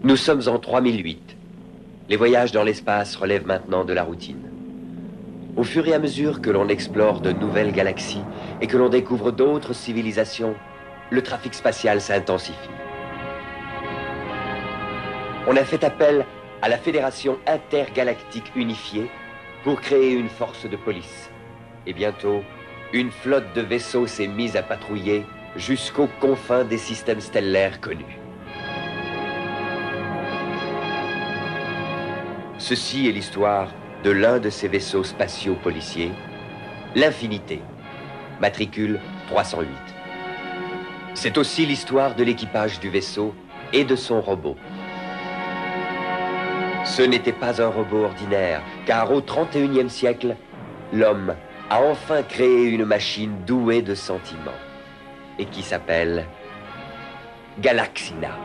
Nous sommes en 3008. Les voyages dans l'espace relèvent maintenant de la routine. Au fur et à mesure que l'on explore de nouvelles galaxies et que l'on découvre d'autres civilisations, le trafic spatial s'intensifie. On a fait appel à la Fédération intergalactique unifiée pour créer une force de police. Et bientôt, une flotte de vaisseaux s'est mise à patrouiller jusqu'aux confins des systèmes stellaires connus. Ceci est l'histoire de l'un de ces vaisseaux spatiaux policiers, l'Infinité, matricule 308. C'est aussi l'histoire de l'équipage du vaisseau et de son robot. Ce n'était pas un robot ordinaire, car au 31e siècle, l'homme a enfin créé une machine douée de sentiments et qui s'appelle Galaxina.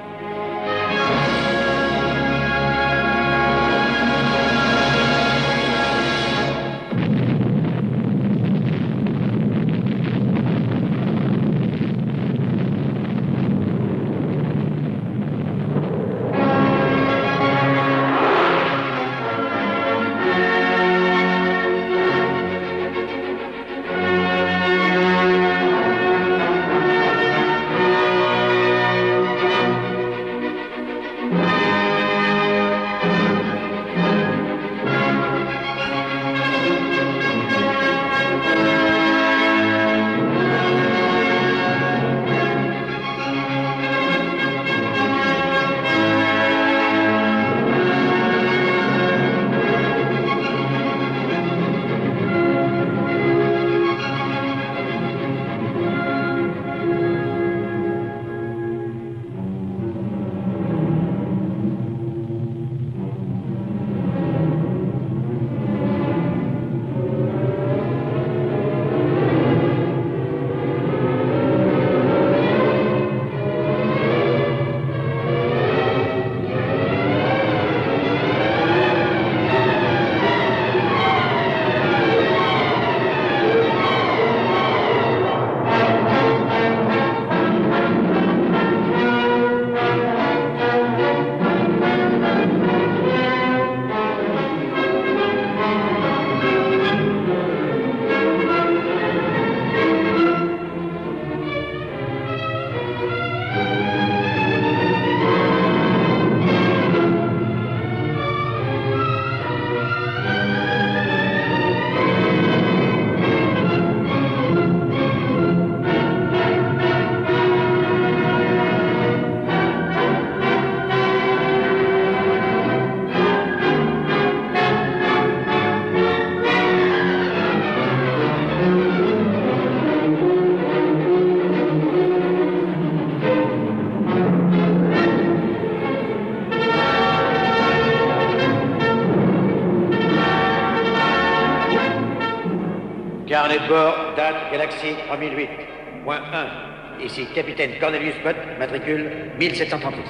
Carnet de bord, date, Galaxie 3008.1. Ici, capitaine Cornelius Bott, matricule 1736.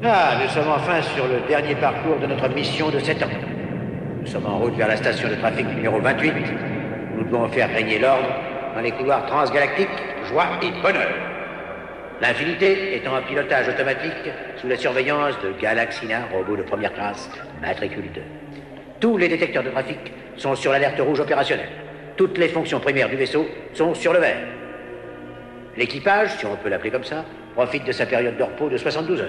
Ah, nous sommes enfin sur le dernier parcours de notre mission de 7 ans. Nous sommes en route vers la station de trafic numéro 28. Nous devons faire régner l'ordre dans les couloirs transgalactiques, joie et bonheur. L'Infinité étant en pilotage automatique sous la surveillance de Galaxina, robot de première classe, matricule 2. Tous les détecteurs de trafic sont sur l'alerte rouge opérationnelle. Toutes les fonctions primaires du vaisseau sont sur le vert. L'équipage, si on peut l'appeler comme ça, profite de sa période de repos de 72 heures.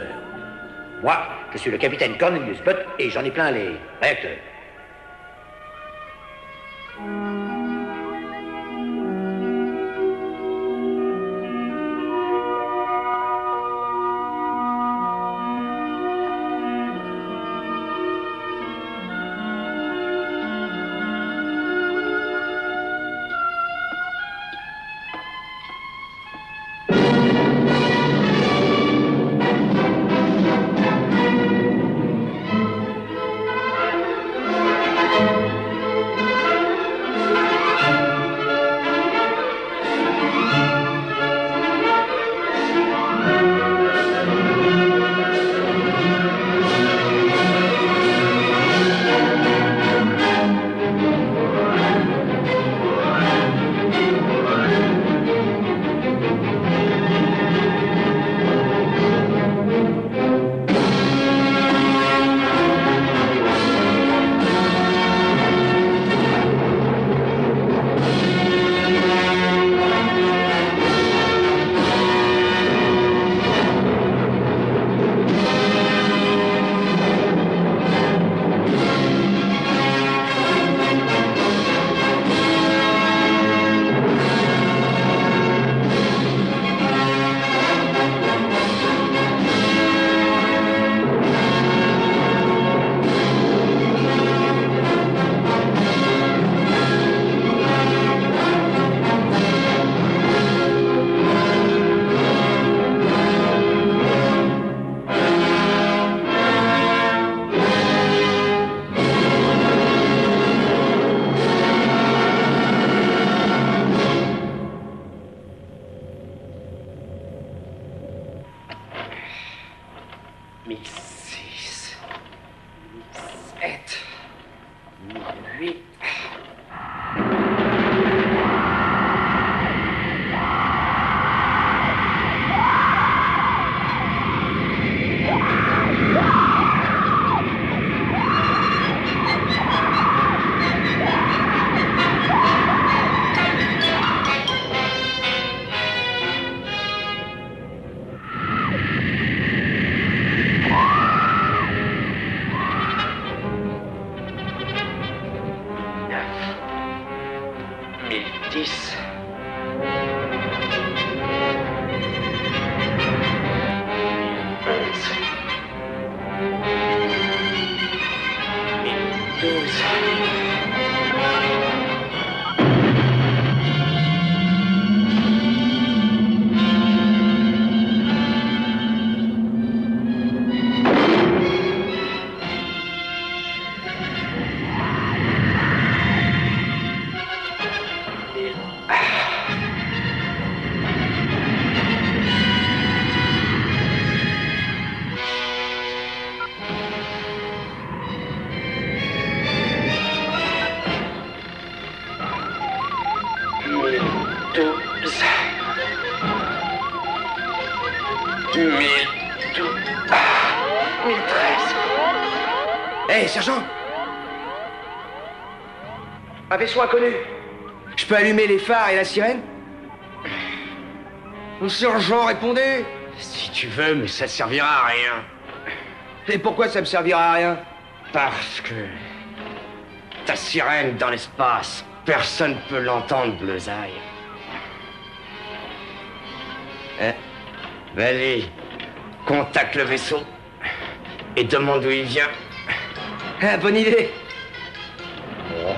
Moi, je suis le capitaine Cornelius Bott et j'en ai plein les réacteurs. 8. Hé, sergent! Un vaisseau inconnu. Je peux allumer les phares et la sirène? Sergent, répondez! Si tu veux, mais ça servira à rien. Et pourquoi ça me servira à rien? Parce que ta sirène dans l'espace, personne peut l'entendre, Bleusaille. Hein? Vas-y, contacte le vaisseau et demande d'où il vient. Ah, bonne idée! Oh.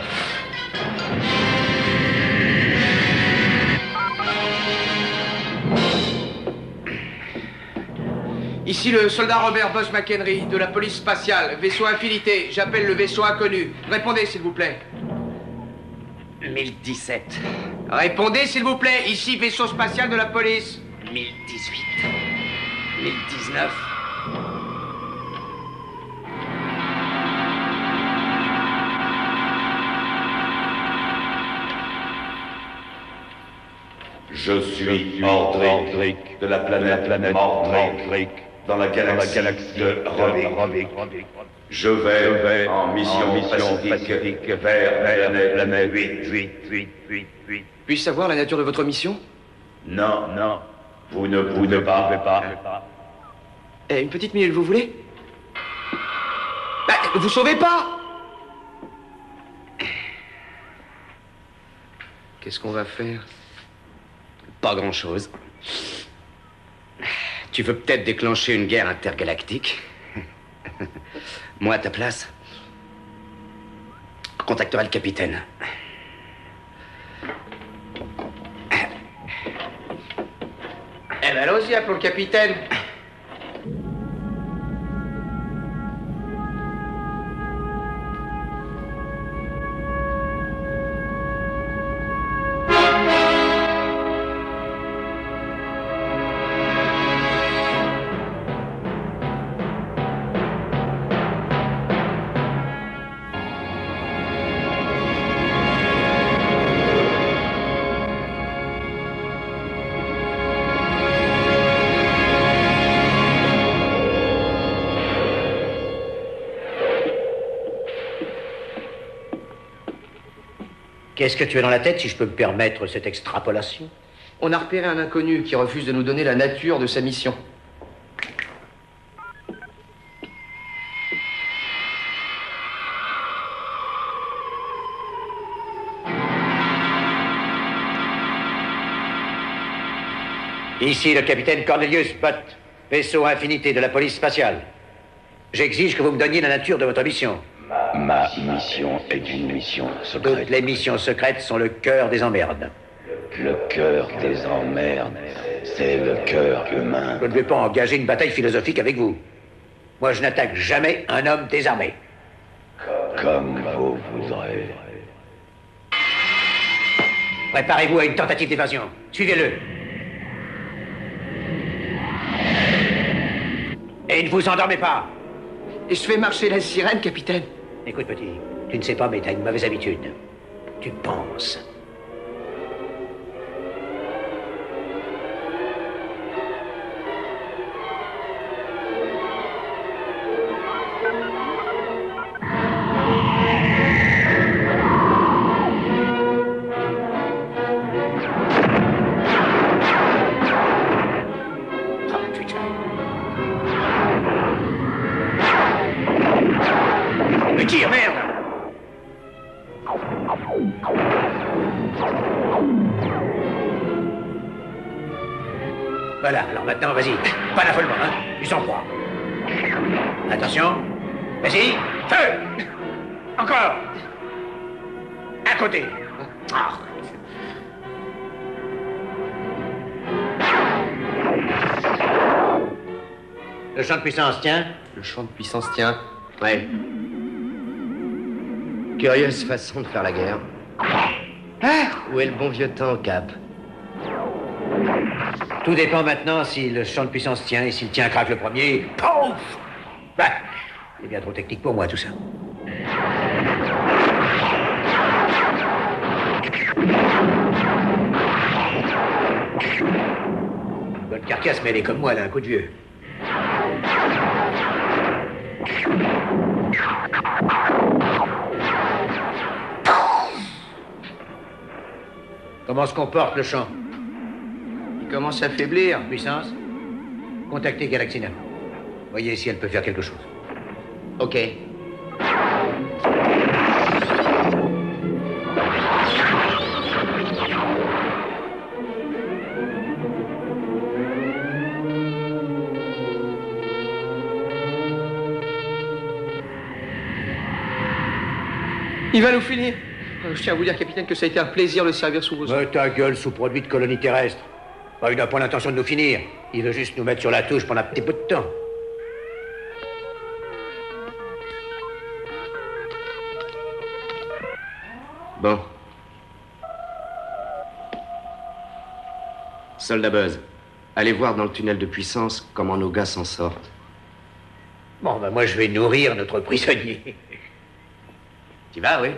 Ici le soldat Robert Boss McHenry, de la police spatiale, vaisseau Infinité. J'appelle le vaisseau inconnu. Répondez, s'il vous plaît. 1017. Répondez, s'il vous plaît. Ici, vaisseau spatial de la police. 1018. 1019. Je suis Ordric de la planète Mordric dans la galaxie de Rovik. Je vais en mission pacifique vers la planète 8. Puis-je savoir la nature de votre mission? Non, vous ne pouvez pas. Eh, une petite minute, vous voulez? Bah, vous sauvez pas! Qu'est-ce qu'on va faire? Pas grand-chose. Tu veux peut-être déclencher une guerre intergalactique. Moi, à ta place, contacterai le capitaine. Eh ben, allons-y, pour le capitaine. Qu'est-ce que tu as dans la tête, si je peux me permettre cette extrapolation? On a repéré un inconnu qui refuse de nous donner la nature de sa mission. Ici le capitaine Cornelius Butt, vaisseau Infinité de la police spatiale. J'exige que vous me donniez la nature de votre mission. Ma mission est une mission secrète. Toutes les missions secrètes sont le cœur des emmerdes. Le cœur des emmerdes, c'est le cœur humain. Je ne vais pas engager une bataille philosophique avec vous. Moi, je n'attaque jamais un homme désarmé. Comme vous voudrez. Préparez-vous à une tentative d'évasion. Suivez-le. Et ne vous endormez pas. Et je fais marcher la sirène, capitaine. Écoute, petit, Tu ne sais pas, mais t'as une mauvaise habitude. Tu penses. Mais tire, merde! Voilà, alors maintenant, vas-y. Pas d'affolement, hein? Du sang-froid. Attention. Vas-y. Feu! Encore! À côté. Ah. Le champ de puissance, tiens. Le champ de puissance tient. Ouais. Curieuse façon de faire la guerre. Hein? Où est le bon vieux temps, Cap? Tout dépend maintenant si le champ de puissance tient et s'il tient craque le premier. Pouf! Bah, c'est bien trop technique pour moi tout ça. Bonne carcasse, mais elle est comme moi, elle a un coup de vieux. Comment se comporte le champ? Il commence à faiblir. Puissance? Contactez Galaxy 9. Voyez si elle peut faire quelque chose. Ok. Il va nous finir. Je tiens à vous dire, capitaine, que ça a été un plaisir de servir sous vos ordres. Ta gueule, sous-produit de colonie terrestre. Bah, il n'a pas l'intention de nous finir. Il veut juste nous mettre sur la touche pendant un petit bout de temps. Bon. Soldat Buzz, allez voir dans le tunnel de puissance comment nos gars s'en sortent. Bon, bah moi je vais nourrir notre prisonnier. Tu vas, oui?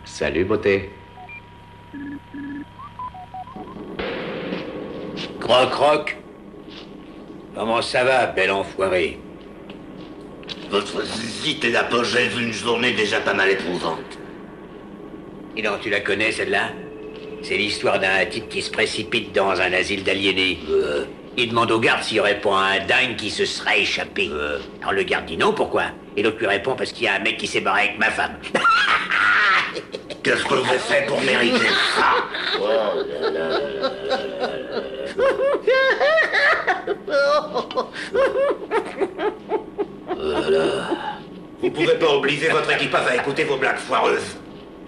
Salut, beauté. Croc. Comment ça va, bel enfoiré? Votre visite est l'apogée d'une journée déjà pas mal éprouvante. Et donc, tu la connais, celle-là? C'est l'histoire d'un type qui se précipite dans un asile d'aliénés. Il demande au garde s'il y aurait pas un dingue qui se serait échappé. Alors le garde dit non, pourquoi? Et l'autre lui répond parce qu'il y a un mec qui s'est barré avec ma femme. Qu'est-ce que j'ai fait pour mériter ça? Oh là là là là. Vous pouvez pas obliger votre équipage à écouter vos blagues foireuses.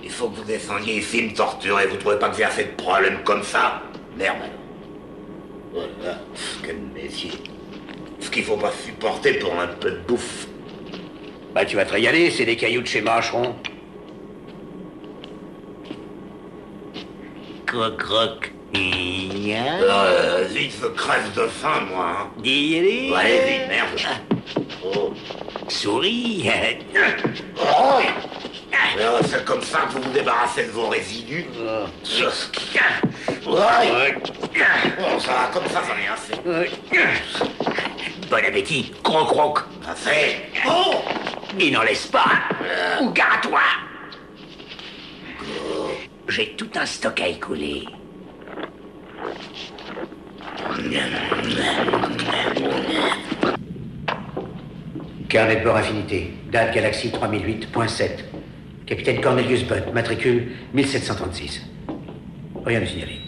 Il faut que vous descendiez ici me torturer. Vous trouvez pas que j'ai assez de problèmes comme ça? Merde alors. Voilà, quel métier. Ce qu'il faut pas supporter pour un peu de bouffe. Bah tu vas te régaler, c'est des cailloux de chez Marcheron. Croc. Vite, je crève de faim, moi. Hein. Allez, Allez, vite, merde. Oh. souris. Oh. C'est comme ça que vous vous débarrassez de vos résidus. Oh, ça va comme ça, j'en ai assez. Bon appétit, croc. Assez. Oh. Il n'en laisse pas. Ou gare à toi. J'ai tout un stock à écouler. Carnet de bord affinité. Date Galaxy 3008.7. Capitaine Cornelius Butt, matricule 1736. Rien de signalé.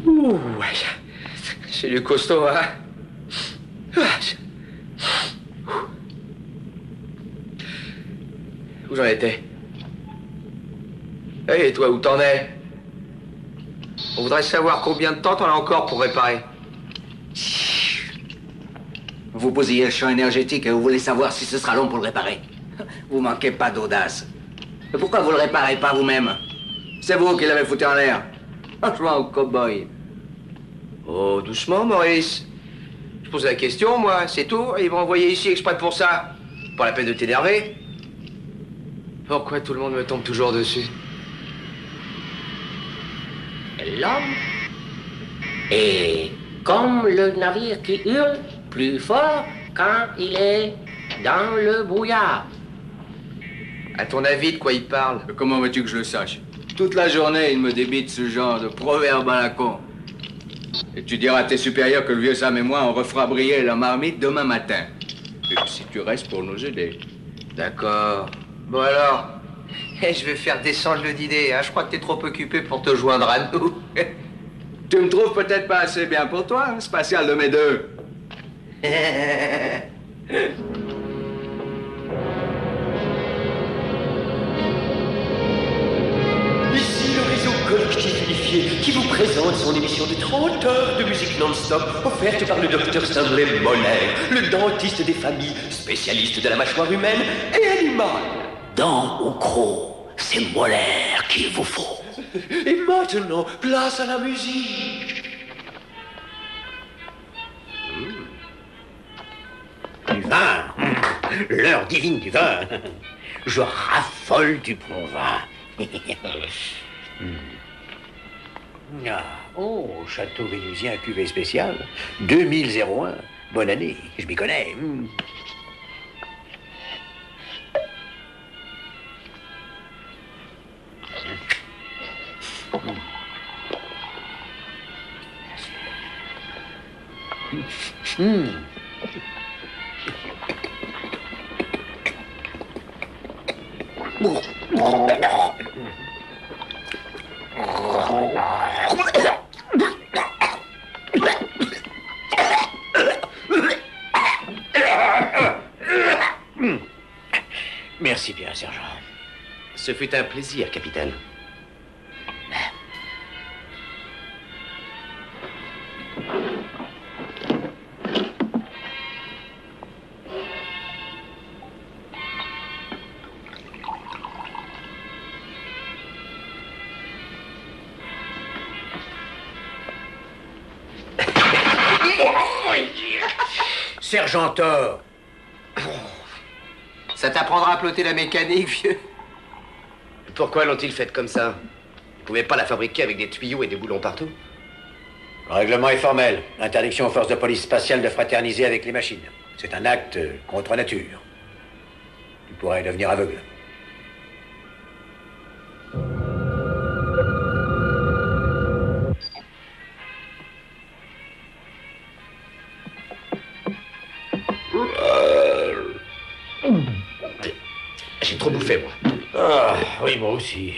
Ouh, c'est du costaud, hein? Où j'en étais? Et toi, où t'en es? On voudrait savoir combien de temps t'en as encore pour réparer. Vous posez le champ énergétique et vous voulez savoir si ce sera long pour le réparer. Vous manquez pas d'audace. Mais pourquoi vous le réparez pas vous-même? C'est vous qui l'avez foutu en l'air. Franchement, au cow-boy. Oh, doucement, Maurice. Je pose la question, moi, c'est tout. Ils m'ont envoyé ici exprès pour ça. Pas la peine de t'énerver. Pourquoi tout le monde me tombe toujours dessus? L'homme est comme le navire qui hurle plus fort quand il est dans le brouillard. À ton avis, de quoi il parle? Comment veux-tu que je le sache? Toute la journée, il me débite ce genre de proverbe à la con. Et tu diras à tes supérieurs que le vieux Sam et moi, on refera briller la marmite demain matin. Et si tu restes pour nous aider. D'accord. Bon alors, je vais faire descendre le dîner, hein. Je crois que t'es trop occupé pour te joindre à nous. Tu me trouves peut-être pas assez bien pour toi, hein, spatial de mes deux. Ici le réseau collectif unifié qui vous présente son émission de 30 heures de musique non-stop offerte par le docteur Stanley Moller, le dentiste des familles, spécialiste de la mâchoire humaine et animale. Dents ou crocs, c'est Moller qu'il vous faut. Et maintenant, place à la musique. Du vin. L'heure divine du vin. Je raffole du bon vin. Ah, oh, château vénusien cuvée spéciale. 2001. Bonne année, je m'y connais. Merci bien, sergent. Ce fut un plaisir, capitaine. Sergent Thor. Ça t'apprendra à ploter la mécanique, vieux. Pourquoi l'ont-ils faite comme ça? Ils pouvaient pas la fabriquer avec des tuyaux et des boulons partout? Le règlement est formel. Interdiction aux forces de police spatiale de fraterniser avec les machines. C'est un acte contre nature. Tu pourrais devenir aveugle. J'ai trop bouffé, moi. Ah, oui, moi aussi.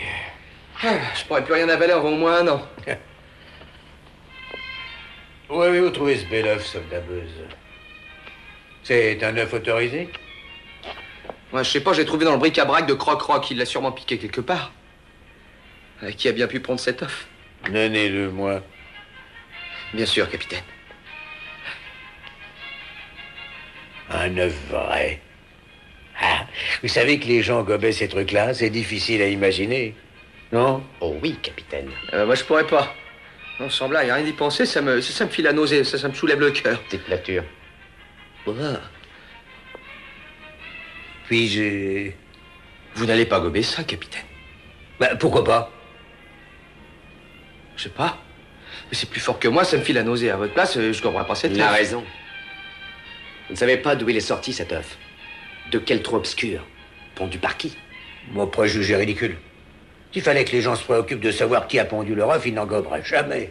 Je pourrais plus rien avaler avant au moins un an. Où avez-vous trouvé ce bel œuf, soldat Buzz? C'est un œuf autorisé? Ouais, je sais pas, j'ai trouvé dans le bric-à-brac de Croc-Roc. Il l'a sûrement piqué quelque part. Qui a bien pu prendre cet œuf? Donnez-le moi. Bien sûr, capitaine. Un œuf vrai. Ah, vous savez que les gens gobaient ces trucs-là, c'est difficile à imaginer. Non? Oh oui, capitaine. Moi, je pourrais pas. Non, sans blague, rien d'y penser, ça me file la nausée, ça me soulève le cœur. Petite nature. Voilà. Puis-je... Vous n'allez pas gober ça, capitaine? Ben, pourquoi pas? Je sais pas. Mais c'est plus fort que moi, ça me file la nausée. À votre place, je goberais pas cette Il a œuf. raison. Vous ne savez pas d'où il est sorti, cet œuf. De quel trou obscur? Pondu par qui? Mon préjugé ridicule. S'il fallait que les gens se préoccupent de savoir qui a pondu leur œuf, ils n'en goberaient jamais.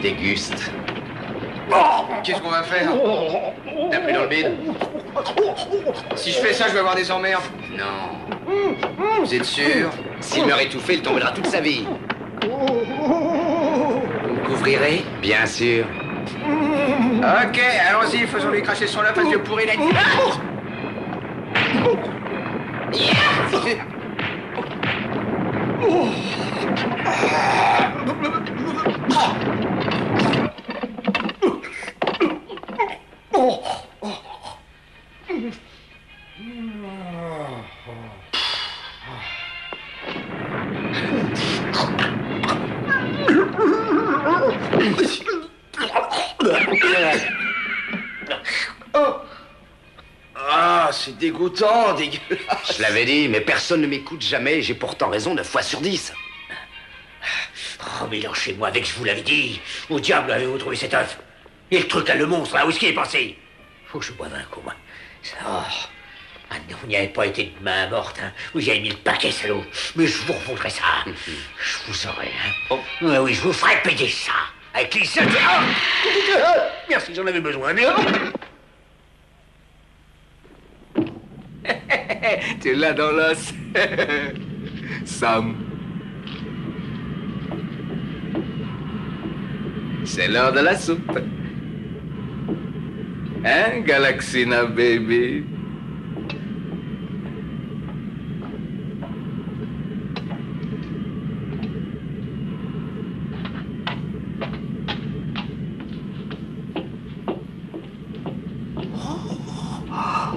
Déguste. Qu'est-ce qu'on va faire? T'as pris dans le bide? Si je fais ça, je vais avoir des emmerdes. Non. Vous êtes sûr? S'il meurt étouffé, il tombera toute sa vie. Vous me couvrirez? Bien sûr. Ok, allons-y, faisons-lui cracher son œuf à yeux pourris là. Ah, c'est dégoûtant, dégueulasse. Je l'avais dit, mais personne ne m'écoute jamais et j'ai pourtant raison 9 fois sur 10. Oh, mais lâchez-moi avec, je vous l'avais dit. Où diable avez-vous trouvé cet œuf? Et le truc là, le monstre là, où est-ce qu'il est passé? Faut que je boive un coup, moi. Oh. Ah non, vous n'y avez pas été de main morte, hein. Vous y avez mis le paquet, salaud. Mais je vous revaudrai ça. Je vous aurai, hein. Oh. Oui, oui, je vous ferai payer ça. Avec les seuls... Oh. Merci, j'en avais besoin. Tu l'as dans l'os. Sam. C'est l'heure de la soupe. Hein, Galaxina, baby?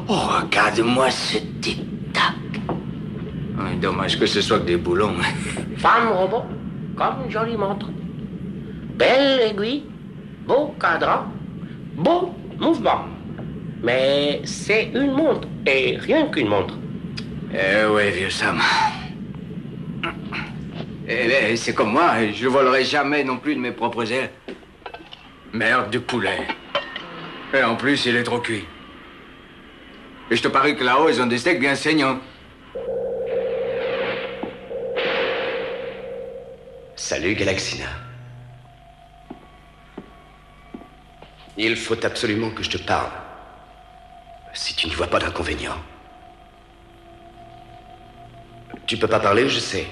Oh, regarde-moi ce tic-tac. Dommage que ce soit que des boulons. Femme robot, comme jolie montre. Belle aiguille, beau cadran, beau mouvement. Mais c'est une montre, et rien qu'une montre. Eh ouais, vieux Sam. Eh, c'est comme moi, je volerai jamais non plus de mes propres ailes. Merde de poulet. Et en plus, il est trop cuit. Et je te parie que là-haut, ils ont des steaks bien saignants. Salut, Galaxina. Il faut absolument que je te parle. Si tu n'y vois pas d'inconvénient. Tu peux pas parler, je sais.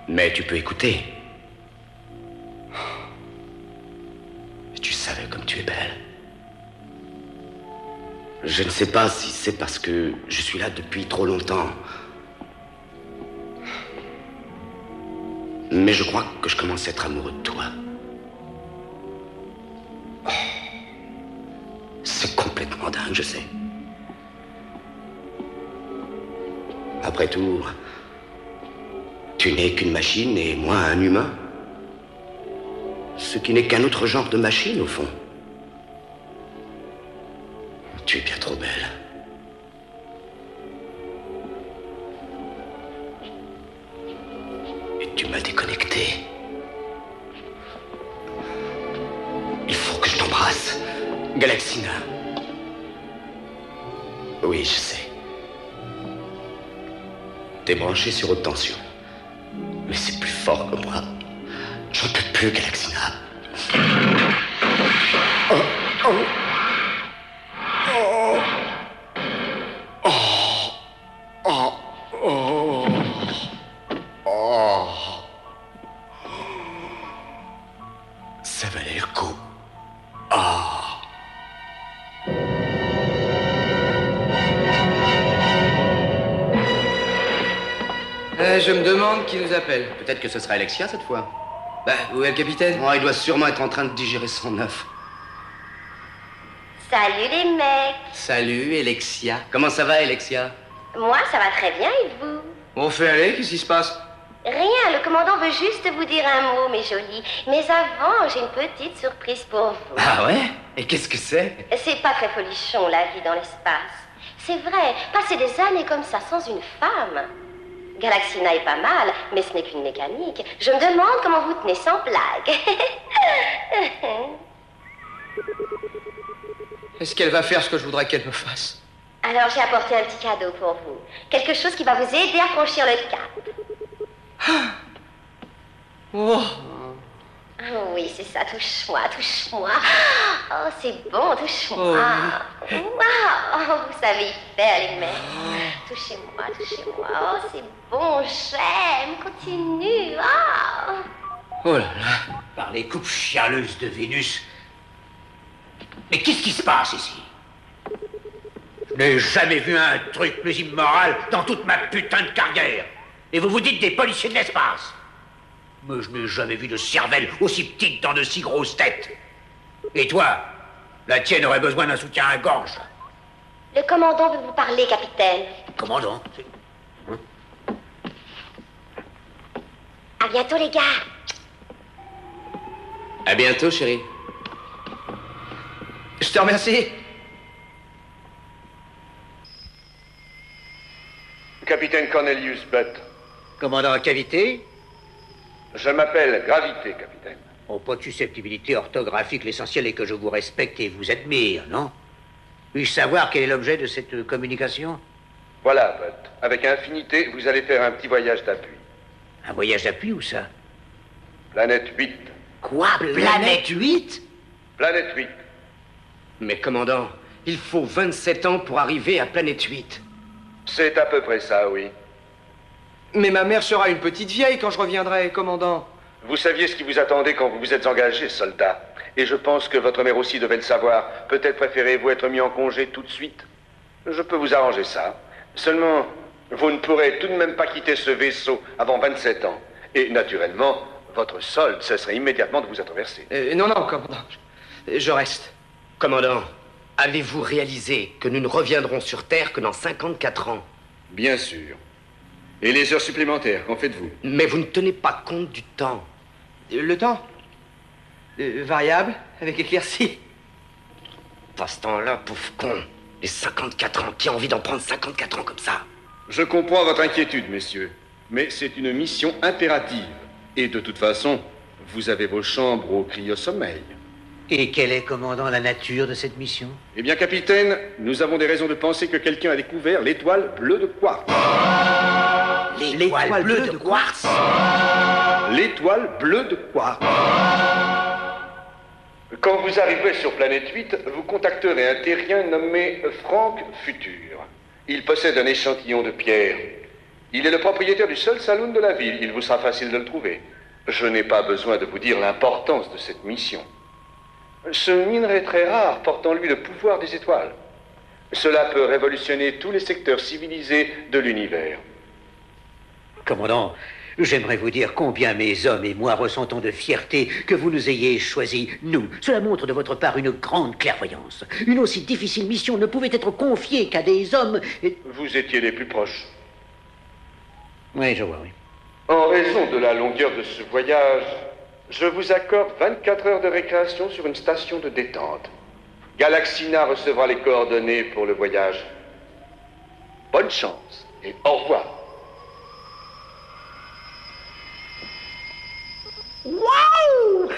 Mais tu peux écouter. Tu savais comme tu es belle. Je ne sais pas si c'est parce que je suis là depuis trop longtemps. Mais je crois que je commence à être amoureux de toi. C'est complètement dingue, je sais. Après tout, tu n'es qu'une machine et moi un humain. Ce qui n'est qu'un autre genre de machine, au fond. Tu es bien trop belle. Et tu m'as déconnecté. Il faut que je t'embrasse. Galaxina. Oui, je sais. T'es branché sur haute tension. Mais c'est plus fort que moi. J'en peux plus, Galaxina. Oh, oh. Ça valait le coup. Ah. je me demande qui nous appelle. Peut-être que ce sera Alexia cette fois. Bah, où est le capitaine? Oh, il doit sûrement être en train de digérer son œuf. Salut les mecs. Salut, Alexia. Comment ça va, Alexia? Moi, ça va très bien et vous? On fait aller, qu'est-ce qui se passe? Rien, le commandant veut juste vous dire un mot, mes jolis. Mais avant, j'ai une petite surprise pour vous. Ah ouais? Et qu'est-ce que c'est? C'est pas très folichon, la vie dans l'espace. C'est vrai, passer des années comme ça sans une femme. Galaxina est pas mal, mais ce n'est qu'une mécanique. Je me demande comment vous tenez sans blague. Est-ce qu'elle va faire ce que je voudrais qu'elle me fasse? Alors j'ai apporté un petit cadeau pour vous. Quelque chose qui va vous aider à franchir le cap. Oh. Oh oui, c'est ça, touche-moi, touche-moi. Oh, c'est bon, touche-moi. Oh, Wow, vous savez y faire, les mecs. Touchez-moi, touchez-moi. Oh, c'est bon, j'aime, continue. Oh. Oh là là. Par les coupes chialeuses de Vénus. Mais qu'est-ce qui se passe ici? Je n'ai jamais vu un truc plus immoral dans toute ma putain de carrière. Et vous vous dites des policiers de l'espace. Mais je n'ai jamais vu de cervelle aussi petite dans de si grosses têtes. Et toi, la tienne aurait besoin d'un soutien à gorge. Le commandant veut vous parler, capitaine. Commandant? À bientôt, les gars. À bientôt, chérie. Je te remercie. Capitaine Cornelius Butt. Commandant Cavité? Je m'appelle Gravité, capitaine. Oh, pas de susceptibilité orthographique. L'essentiel est que je vous respecte et vous admire, non? Puis-je savoir quel est l'objet de cette communication? Voilà, Butt. Avec Infinité, vous allez faire un petit voyage d'appui. Un voyage d'appui, où ça? Planète 8. Quoi? Planète 8? Planète 8. Mais commandant, il faut 27 ans pour arriver à Planète 8. C'est à peu près ça, oui. Mais ma mère sera une petite vieille quand je reviendrai, commandant. Vous saviez ce qui vous attendait quand vous vous êtes engagé, soldat. Et je pense que votre mère aussi devait le savoir. Peut-être préférez-vous être mis en congé tout de suite. Je peux vous arranger ça. Seulement, vous ne pourrez tout de même pas quitter ce vaisseau avant 27 ans. Et naturellement, votre solde, ce serait immédiatement de vous être versé. Non, commandant. Je reste. Commandant, avez-vous réalisé que nous ne reviendrons sur Terre que dans 54 ans? Bien sûr. Et les heures supplémentaires, qu'en faites-vous? Mais vous ne tenez pas compte du temps. Le temps? Variable, avec éclaircie. Dans ce temps-là, pauvre con, les 54 ans, qui a envie d'en prendre 54 ans comme ça? Je comprends votre inquiétude, messieurs. Mais c'est une mission impérative. Et de toute façon, vous avez vos chambres au cryosommeil. Et quelle est, commandant, la nature de cette mission? Eh bien, capitaine, nous avons des raisons de penser que quelqu'un a découvert l'étoile bleue de quartz. L'étoile bleue de quartz? L'étoile bleue de quartz. Quand vous arriverez sur Planète 8, vous contacterez un terrien nommé Frank Futur. Il possède un échantillon de pierre. Il est le propriétaire du seul saloon de la ville. Il vous sera facile de le trouver. Je n'ai pas besoin de vous dire l'importance de cette mission. Ce minerai très rare porte en lui le pouvoir des étoiles. Cela peut révolutionner tous les secteurs civilisés de l'univers. Commandant, j'aimerais vous dire combien mes hommes et moi ressentons de fierté que vous nous ayez choisis, nous. Cela montre de votre part une grande clairvoyance. Une aussi difficile mission ne pouvait être confiée qu'à des hommes... Vous étiez les plus proches. Oui, je vois, oui. En raison de la longueur de ce voyage, je vous accorde 24 heures de récréation sur une station de détente. Galaxina recevra les coordonnées pour le voyage. Bonne chance et au revoir. Wow!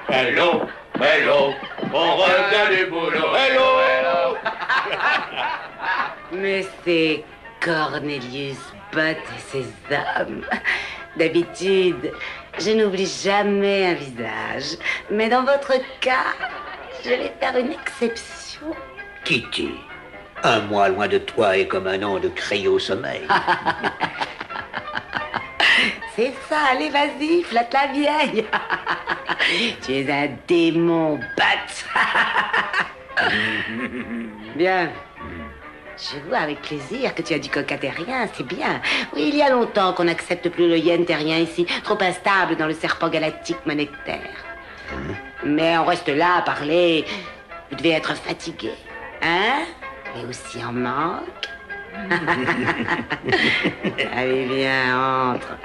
Hello, hello, on revient du boulot. Hello, hello. Mais c'est Cornelius Bott et ses hommes. D'habitude, je n'oublie jamais un visage. Mais dans votre cas, je vais faire une exception. Kitty, un mois loin de toi est comme un an de cryo au sommeil. C'est ça, allez, vas-y, flatte la vieille. Tu es un démon, Bott. Bien. Je vois avec plaisir que tu as du coca terrien, c'est bien. Oui, il y a longtemps qu'on n'accepte plus le yen terrien ici, trop instable dans le serpent galactique monétaire. Mais on reste là à parler. Vous devez être fatigué, hein? Mais aussi en manque. Allez, viens, entre.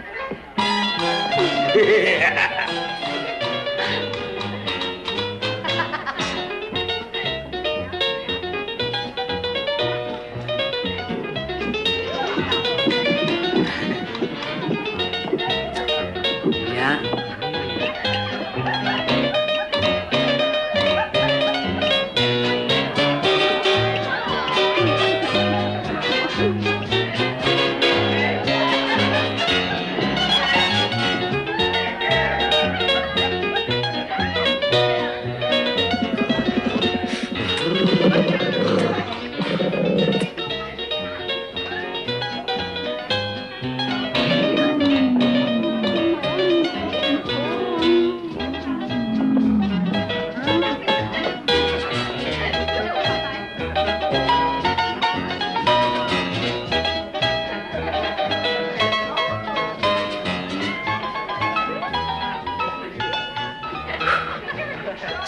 Bien.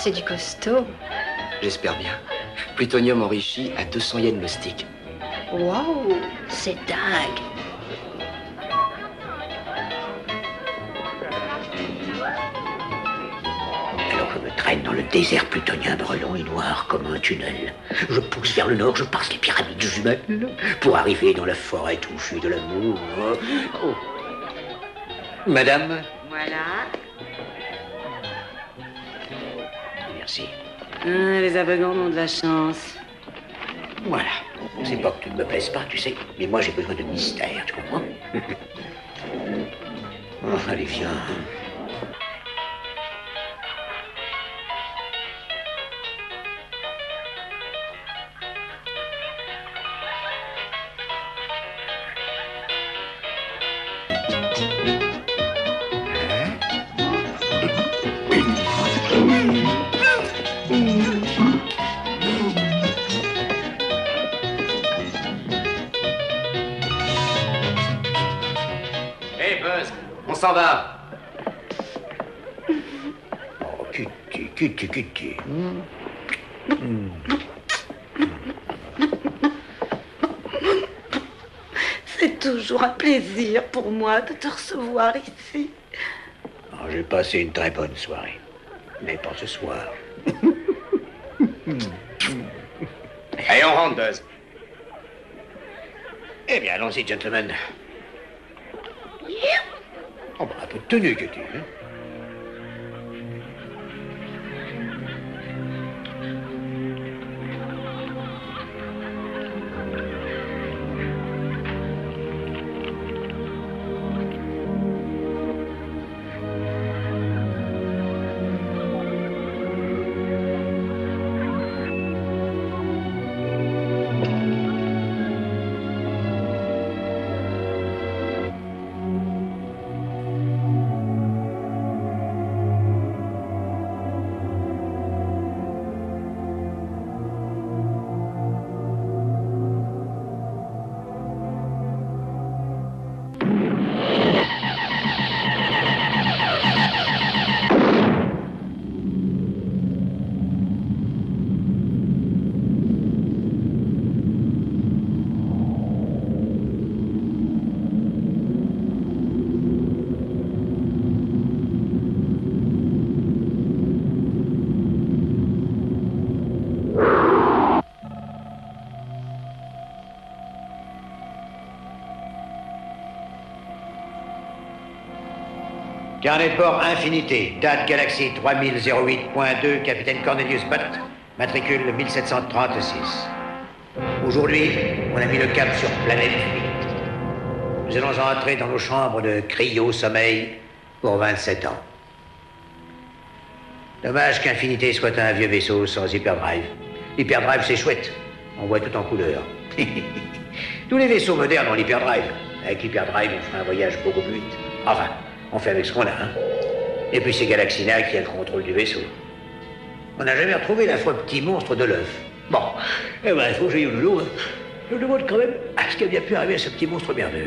C'est du costaud. J'espère bien. Plutonium enrichi à 200 yens le stick. Waouh, c'est dingue. Alors je me traîne dans le désert plutonien brûlant et noir comme un tunnel. Je pousse vers le nord, je passe les pyramides jumelles pour arriver dans la forêt touffue de l'amour. Oh. Madame? Voilà. Merci. Les aveugles ont de la chance. Voilà. C'est pas que tu ne me plaises pas, tu sais, mais moi j'ai besoin de mystère, tu comprends? Oh, allez, viens. On s'en va. Oh, Kitty. C'est toujours un plaisir pour moi de te recevoir ici. Oh, j'ai passé une très bonne soirée, mais pas ce soir. Allez, on rentre, Buzz. Eh bien, allons-y, gentlemen. Oh, bah, un peu de tenue, Kitty. Hein? Carnet de bord Infinité, date Galaxie 3008.2, capitaine Cornelius Butt, matricule 1736. Aujourd'hui, on a mis le cap sur planète 8. Nous allons entrer dans nos chambres de cryo-sommeil pour 27 ans. Dommage qu'Infinité soit un vieux vaisseau sans hyperdrive. L'hyperdrive, c'est chouette. On voit tout en couleur. Tous les vaisseaux modernes ont l'hyperdrive. Avec l'hyperdrive, on fera un voyage beaucoup plus vite. Enfin, on fait avec ce qu'on a, hein. Et puis c'est Galaxina qui a le contrôle du vaisseau. On n'a jamais retrouvé l'affreux petit monstre de l'œuf. Bon, eh ben, il faut que j'aille au loulou, hein. Je me demande quand même ce qui a bien pu arriver à ce petit monstre merdeux.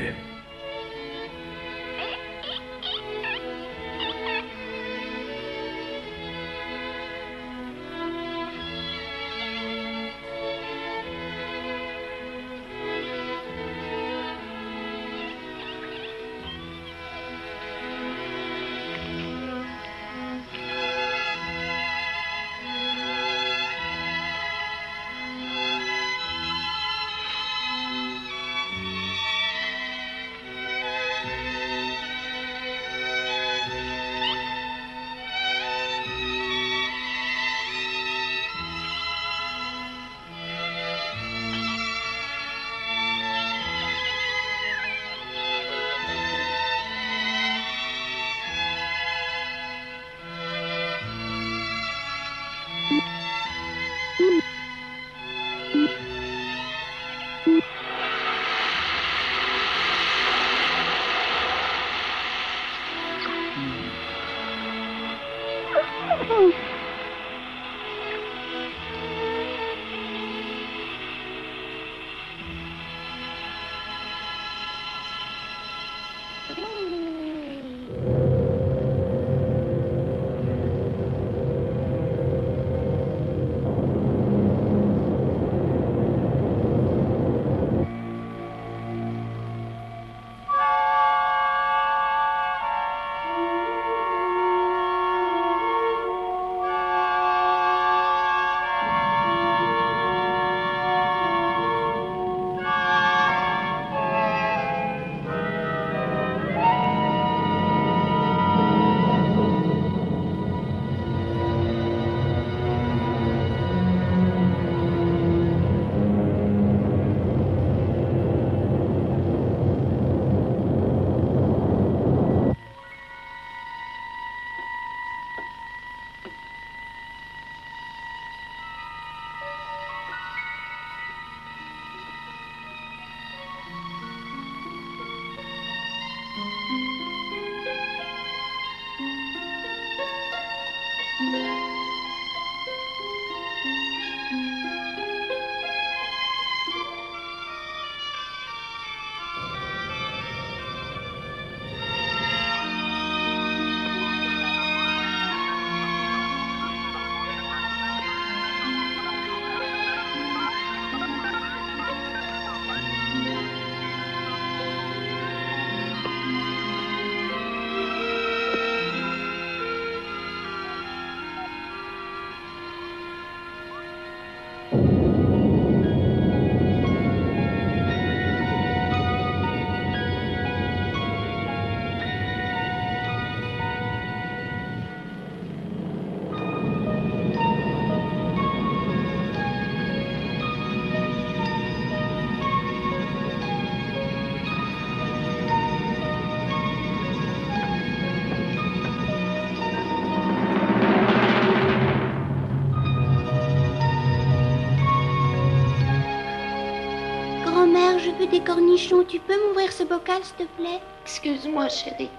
Des cornichons, tu peux m'ouvrir ce bocal, s'il te plaît? Excuse-moi, chérie.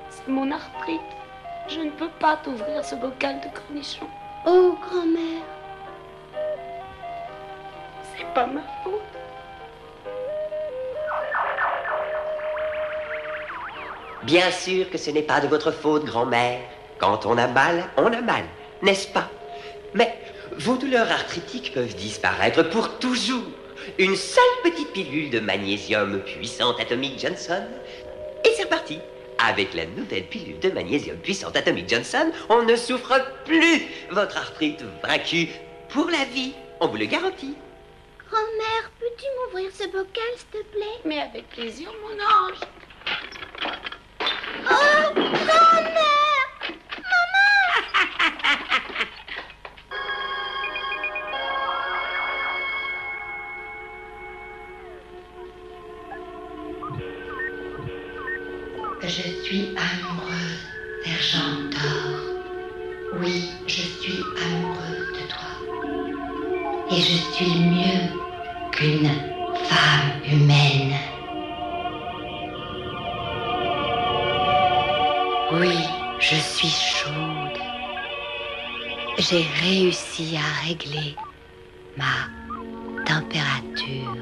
C'est mon arthrite. Je ne peux pas t'ouvrir ce bocal de cornichons. Oh, grand-mère. C'est pas ma faute. Bien sûr que ce n'est pas de votre faute, grand-mère. Quand on a mal, n'est-ce pas? Mais vos douleurs arthritiques peuvent disparaître pour toujours. Une seule petite pilule de magnésium puissante atomique Johnson. Et c'est reparti. Avec la nouvelle pilule de magnésium puissante atomique Johnson, on ne souffre plus. Votre arthrite vaincue pour la vie. On vous le garantit. Grand-mère, peux-tu m'ouvrir ce bocal, s'il te plaît? Mais avec plaisir, mon ange. Oh, grand-mère! Je suis amoureuse, sergent Thor. Oui, je suis amoureuse de toi. Et je suis mieux qu'une femme humaine. Oui, je suis chaude. J'ai réussi à régler ma température.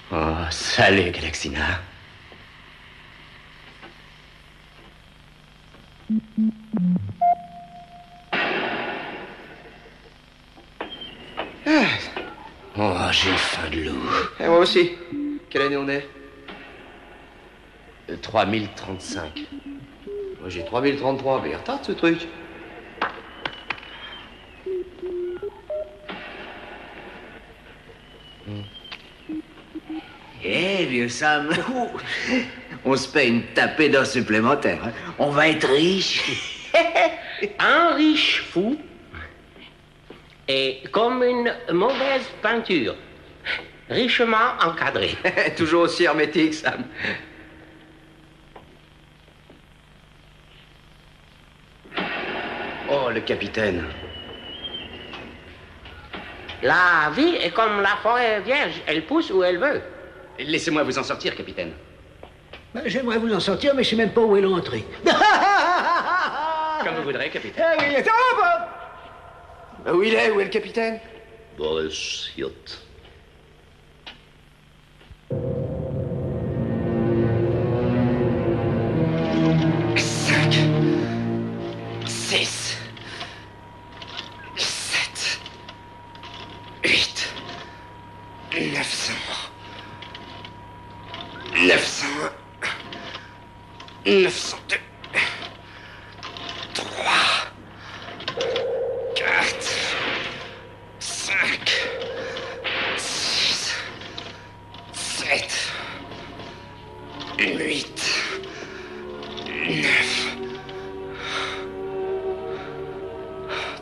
Oh, salut, Galaxina. Oh, j'ai faim de l'eau. Et moi aussi. Quelle année on est 3035. Moi j'ai 3033, mais il retarde ce truc. Eh, vieux Sam, on se paye une tapée d'or supplémentaire. Hein. On va être riche. Un riche fou est comme une mauvaise peinture, richement encadrée. Toujours aussi hermétique, Sam. Oh, le capitaine. La vie est comme la forêt vierge, elle pousse où elle veut. Laissez-moi vous en sortir, capitaine. Ben, j'aimerais vous en sortir, mais je sais même pas où est l'entrée. Comme vous voudrez, capitaine. Ah oui, attends, Bah, où il est? Où est le capitaine? Boris Yacht.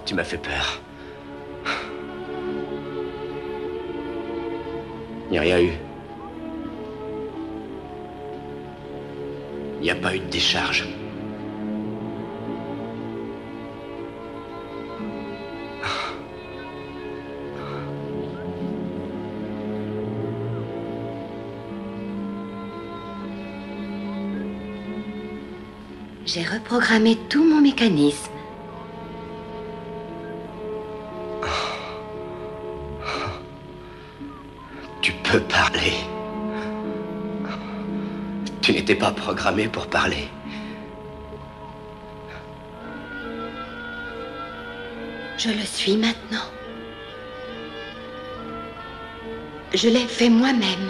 Tu m'as fait peur. Il n'y a rien eu. Il n'y a pas eu de décharge. J'ai reprogrammé tout mon mécanisme. Tu peux parler. Tu n'étais pas programmé pour parler. Je le suis maintenant. Je l'ai fait moi-même.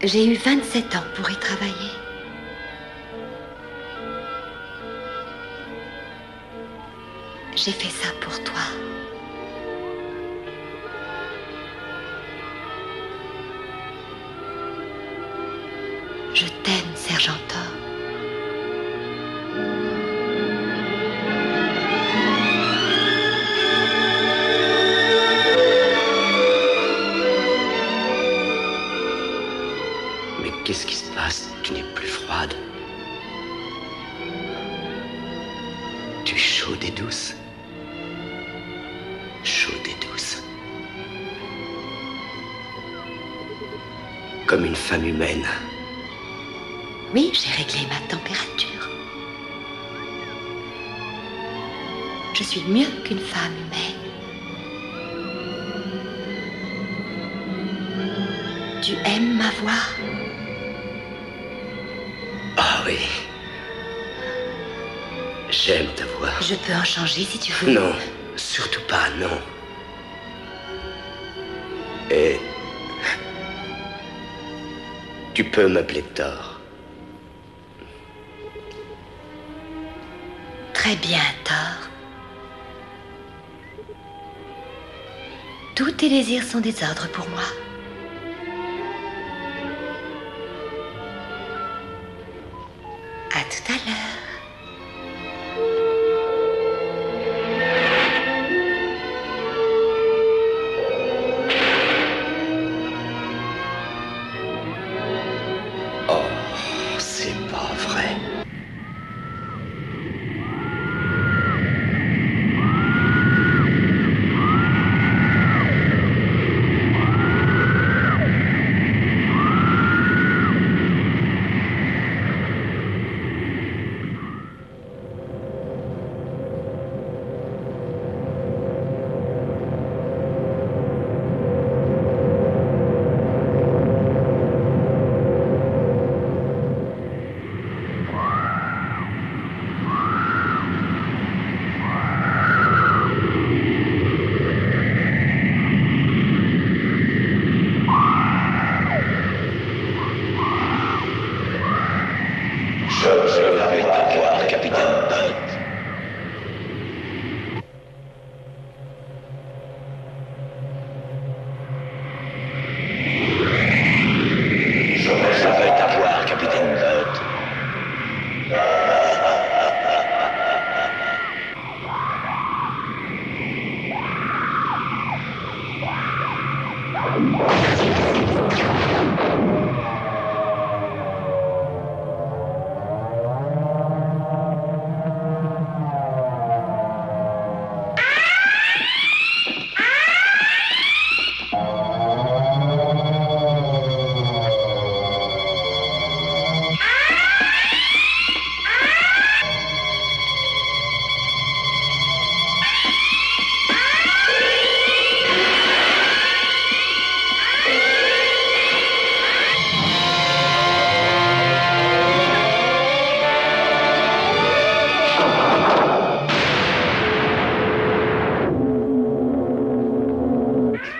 J'ai eu 27 ans pour y travailler. J'ai fait ça pour toi. Je t'aime, sergent Thor. Mais qu'est-ce qui se passe? Tu n'es plus froide. Tu es chaude et douce. Chaude et douce. Comme une femme humaine. Oui, j'ai réglé ma température. Je suis mieux qu'une femme humaine. Tu aimes ma voix? Ah oui. J'aime ta voix. Je peux en changer si tu veux. Non, surtout pas, non. Et... tu peux m'appeler Thor. Très bien, Thor. Tous tes désirs sont des ordres pour moi. À tout à l'heure. Oh, c'est pas vrai.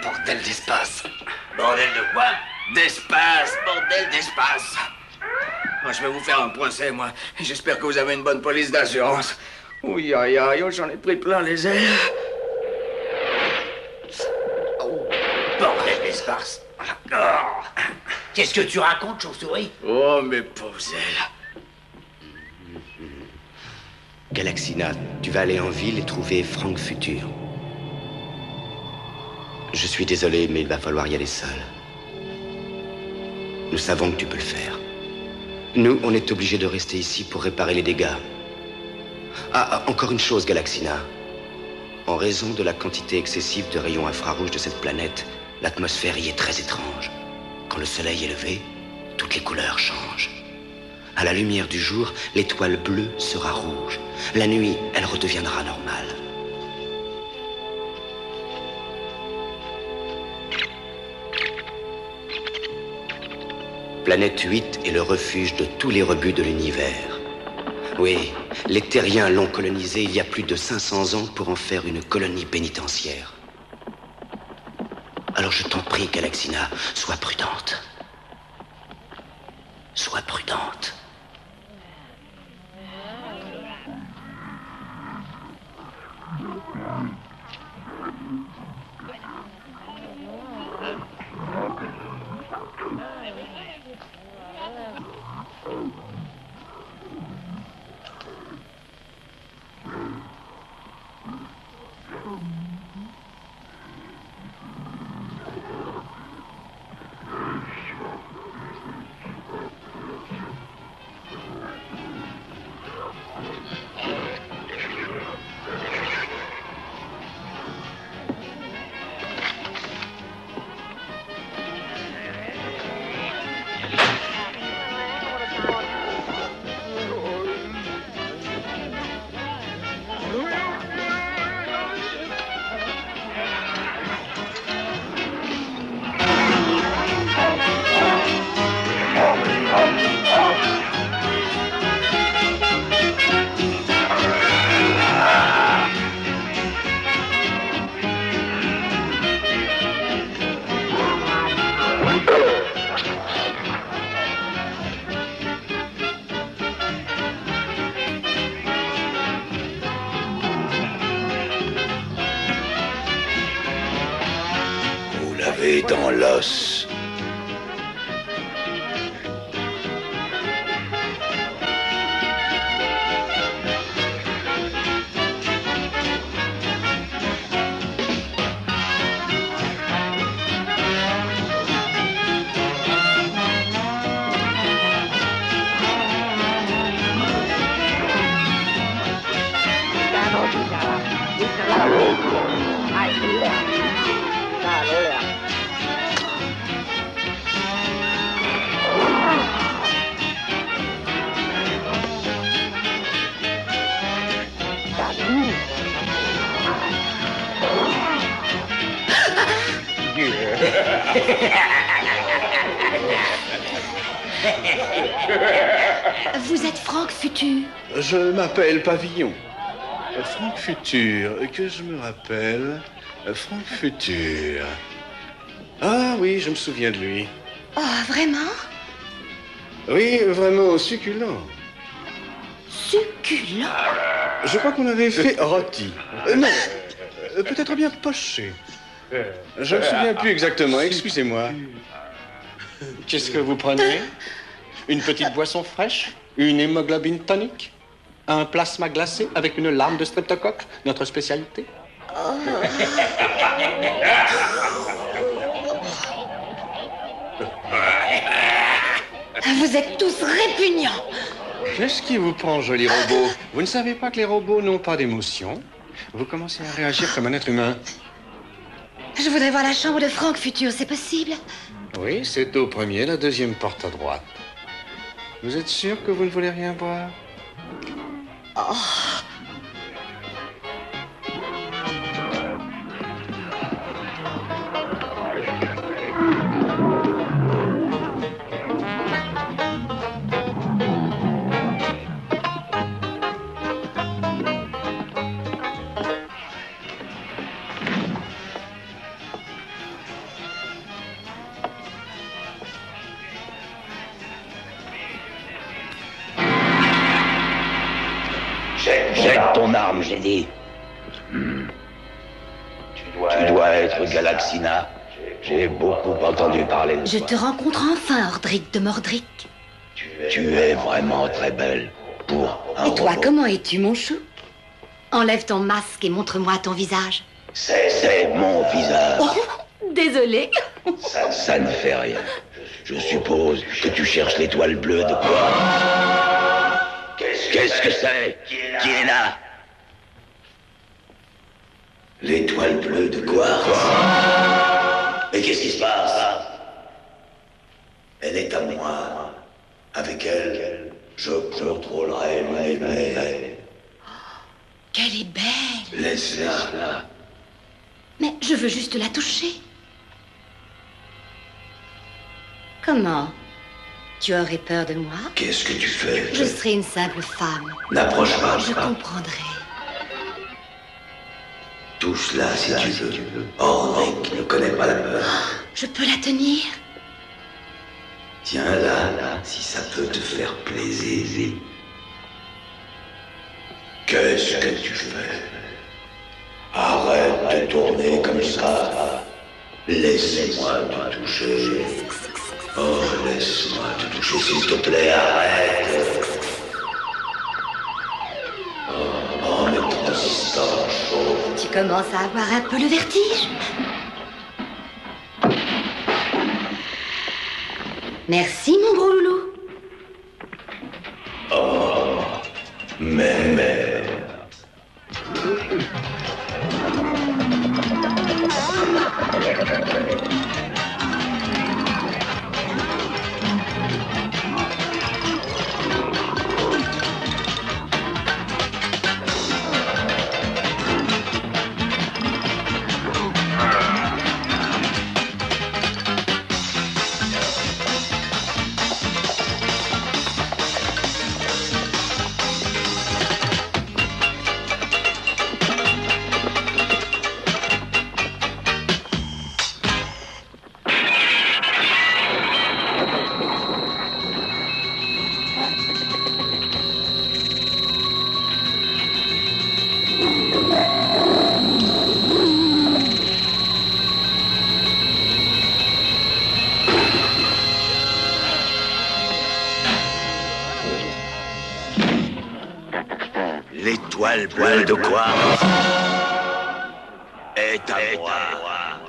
Bordel d'espace. Bordel de quoi? D'espace, bordel d'espace. Moi, je vais vous faire un procès, moi. J'espère que vous avez une bonne police d'assurance. Oui, aïe, aïe, oh, j'en ai pris plein les ailes. Oh, bordel d'espace. Oh. Qu'est-ce que tu racontes, chauve-souris? Oh, mes pauvres ailes. Galaxina, tu vas aller en ville et trouver Frank Futur. Je suis désolé, mais il va falloir y aller seul. Nous savons que tu peux le faire. Nous, on est obligés de rester ici pour réparer les dégâts. Ah, encore une chose, Galaxina. En raison de la quantité excessive de rayons infrarouges de cette planète, l'atmosphère y est très étrange. Quand le soleil est levé, toutes les couleurs changent. À la lumière du jour, l'étoile bleue sera rouge. La nuit, elle redeviendra normale. Planète 8 est le refuge de tous les rebuts de l'univers. Oui, les terriens l'ont colonisé il y a plus de 500 ans pour en faire une colonie pénitentiaire. Alors je t'en prie, Galaxina, sois prudente. Sois prudente. gravé dans l'os. Vous êtes Franck Futur? Je m'appelle Pavillon. Franck Futur, que je me rappelle. Franck Futur. Ah oui, je me souviens de lui. Oh, vraiment? Oui, vraiment succulent. Succulent? Je crois qu'on avait fait rôti. Non, peut-être bien poché. Je ne me souviens plus exactement, excusez-moi. Qu'est-ce que vous prenez? Une petite boisson fraîche? Une hémoglobine tonique? Un plasma glacé avec une larme de streptocoque, notre spécialité? Vous êtes tous répugnants. Qu'est-ce qui vous prend, joli robot? Vous ne savez pas que les robots n'ont pas d'émotion? Vous commencez à réagir comme un être humain. Je voudrais voir la chambre de Franck Futur, c'est possible? Oui, c'est au premier, la deuxième porte à droite. Vous êtes sûr que vous ne voulez rien boire? Oh. Jette ton arme, j'ai dit. Tu dois être Galaxina. J'ai beaucoup entendu parler de Je toi. te rencontre enfin, Ordric de Mordric. Tu es vraiment très belle pour un Et toi, robot. comment es-tu, mon chou? Enlève ton masque et montre-moi ton visage. C'est mon visage. Oh, désolée. Ça ne fait rien. Je suppose que tu cherches l'étoile bleue de quoi? Qu'est-ce que c'est? Qui est là? L'étoile bleue de quartz. Mais qu'est-ce qui se passe? Elle est à moi. Avec elle, je contrôlerai l'univers. Qu'elle est belle. Laisse-la. Mais je veux juste la toucher. Comment? Tu aurais peur de moi? Qu'est-ce que tu fais? Je serai une simple femme. N'approche pas. Je comprendrai. Touche-la si tu veux. Ordric ne connaît pas la peur. Je peux la tenir? Tiens-la, si ça peut te faire plaisir. Qu'est-ce que tu fais? Arrête de tourner comme ça. Laisse-moi te toucher. Oh, laisse-moi te toucher, s'il te plaît, arrête. Oh, en me transistant chaud. Tu commences à avoir un peu le vertige? Merci, mon gros loulou. Oh, mais... L'étoile bleue de quoi est à moi.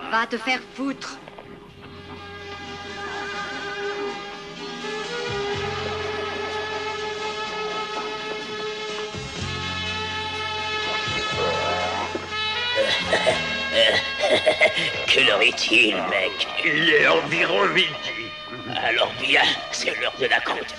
Va te faire foutre. Quelle heure est-il, mec? Il est environ midi. Alors bien, c'est l'heure de la compte.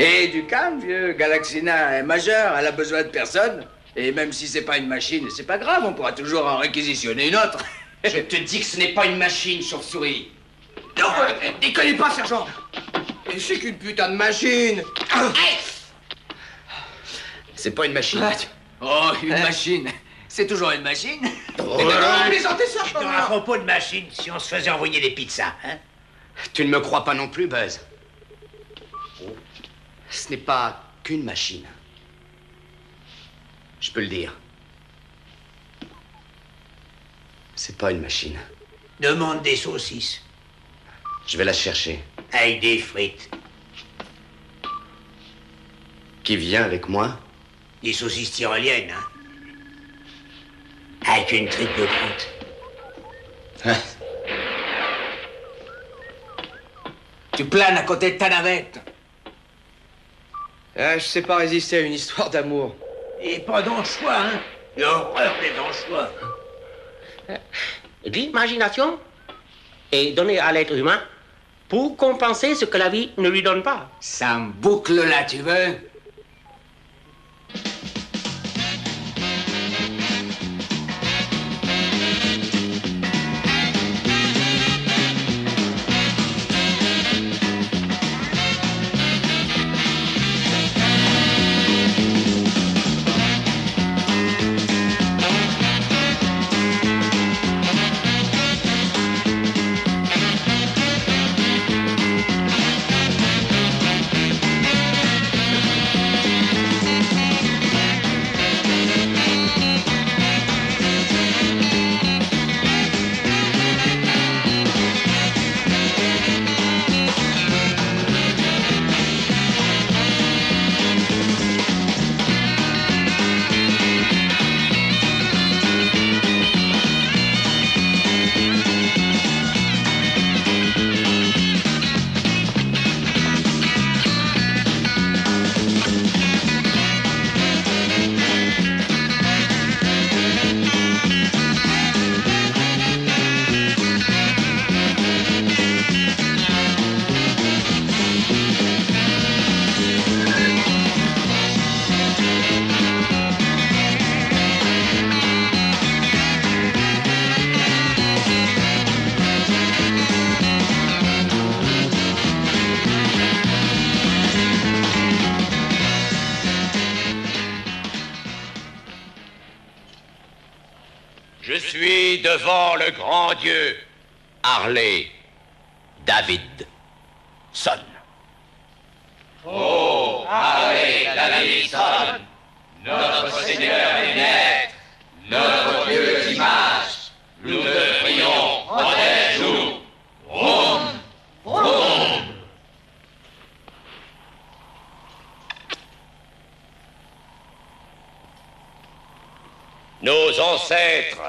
Et du calme, vieux. Galaxina est majeure, elle a besoin de personne. Et même si c'est pas une machine, c'est pas grave, on pourra toujours en réquisitionner une autre. Je te dis que ce n'est pas une machine, chauve-souris. Non, déconnez pas, sergent. Et c'est qu'une putain de machine. C'est pas une machine. Oh, une machine. C'est toujours une machine. Plaisantez, sergent. À propos de machine, si on se faisait envoyer des pizzas, hein? Tu ne me crois pas non plus, Buzz? Ce n'est pas qu'une machine. Je peux le dire. C'est pas une machine. Demande des saucisses. Je vais la chercher. Avec des frites. Qui vient avec moi? Des saucisses tyroliennes, hein? Avec une tripe de croûte. Tu planes à côté de ta navette. Ah, je sais pas résister à une histoire d'amour. Et pas d'anchois, hein? L'horreur des anchois. L'imagination est donnée à l'être humain pour compenser ce que la vie ne lui donne pas. Ça me boucle là, tu veux? Je suis devant le grand Dieu, Harley Davidson. Oh, Harley Davidson, notre Seigneur est maître, notre Dieu d'image, nous te prions, protège-nous. Vroom, vroom. Nos ancêtres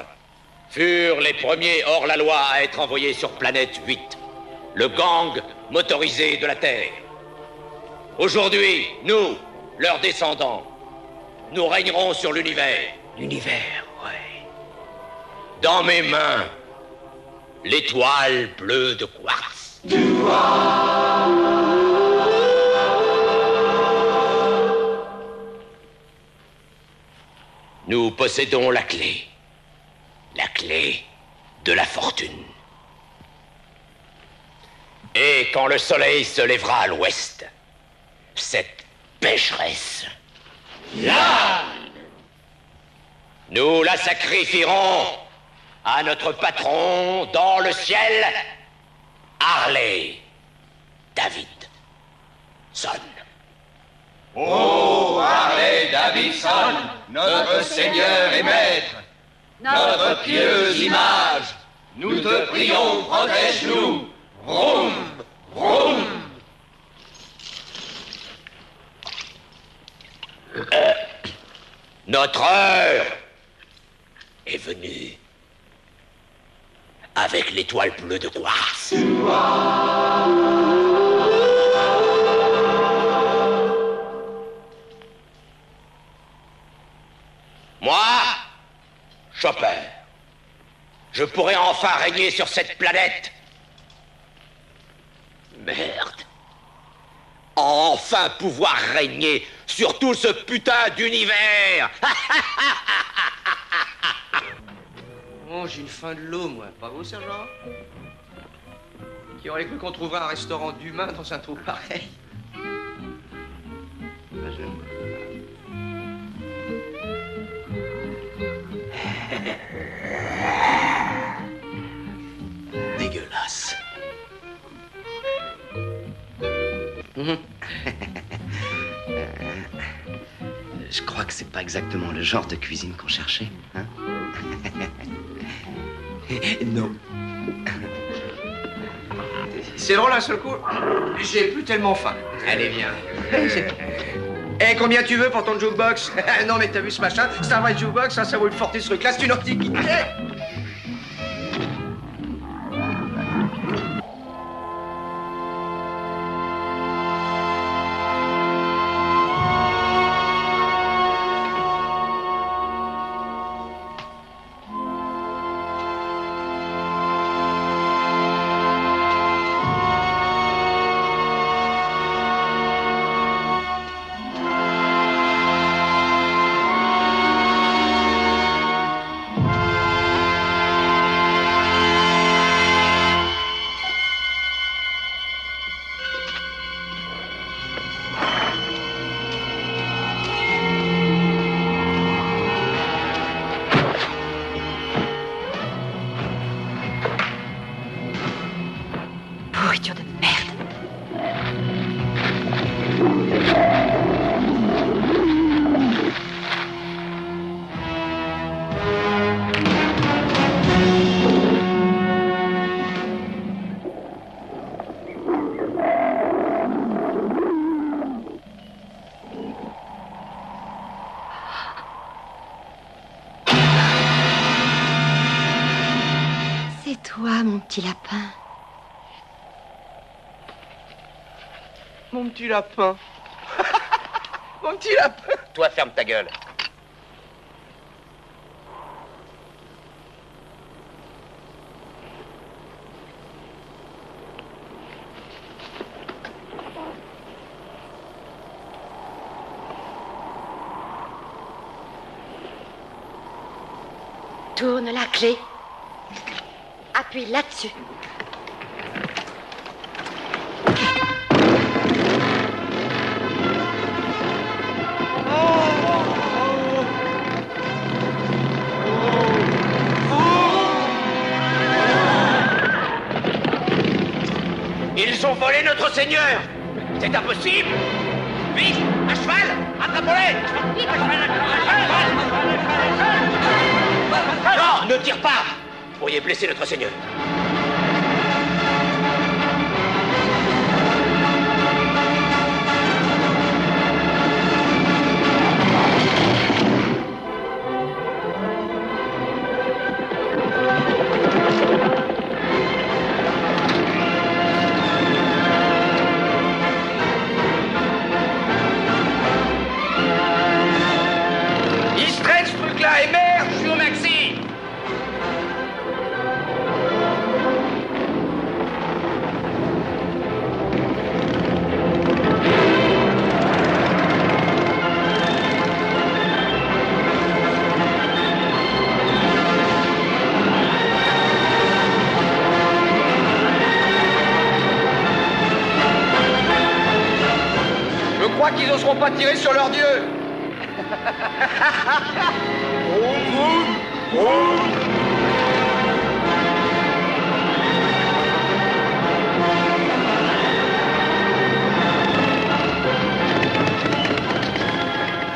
furent les premiers hors-la-loi à être envoyés sur planète 8. le gang motorisé de la Terre. Aujourd'hui, nous, leurs descendants, nous régnerons sur l'univers. L'univers, ouais. Dans mes mains, l'étoile bleue de quartz. Nous possédons la clé de la fortune. Et quand le soleil se lèvera à l'ouest, cette pécheresse, là, nous la sacrifierons à notre patron dans le ciel, Harley Davidson. Ô Harley Davidson, notre Seigneur et Maître, notre pieuse image, nous te prions, protège-nous. Vroom, vroom. Notre heure est venue avec l'étoile bleue de quartz. Moi, Chopper, je pourrais enfin régner sur cette planète. Merde. Enfin pouvoir régner sur tout ce putain d'univers. Oh, j'ai une faim de l'eau, moi. Pas vous, sergent? Qui aurait cru qu'on trouverait un restaurant d'humains dans un trou pareil? Dégueulasse. Je crois que c'est pas exactement le genre de cuisine qu'on cherchait, hein? Non. C'est drôle, un seul coup, j'ai plus tellement faim. Allez, viens. Eh, combien tu veux pour ton jukebox? Non, mais t'as vu ce machin? C'est un vrai jukebox, ça vaut une fortune ce truc-là, c'est une antiquité. Pourriture de merde. C'est toi, mon petit lapin. Mon petit lapin. Mon petit lapin. Toi, ferme ta gueule. Tourne la clé. Appuie là-dessus. Ils ont volé notre seigneur. C'est impossible. Vite, à cheval, attrape-les. Non, ne tire pas. Vous pourriez blesser notre seigneur. vont pas tirer sur leur dieu.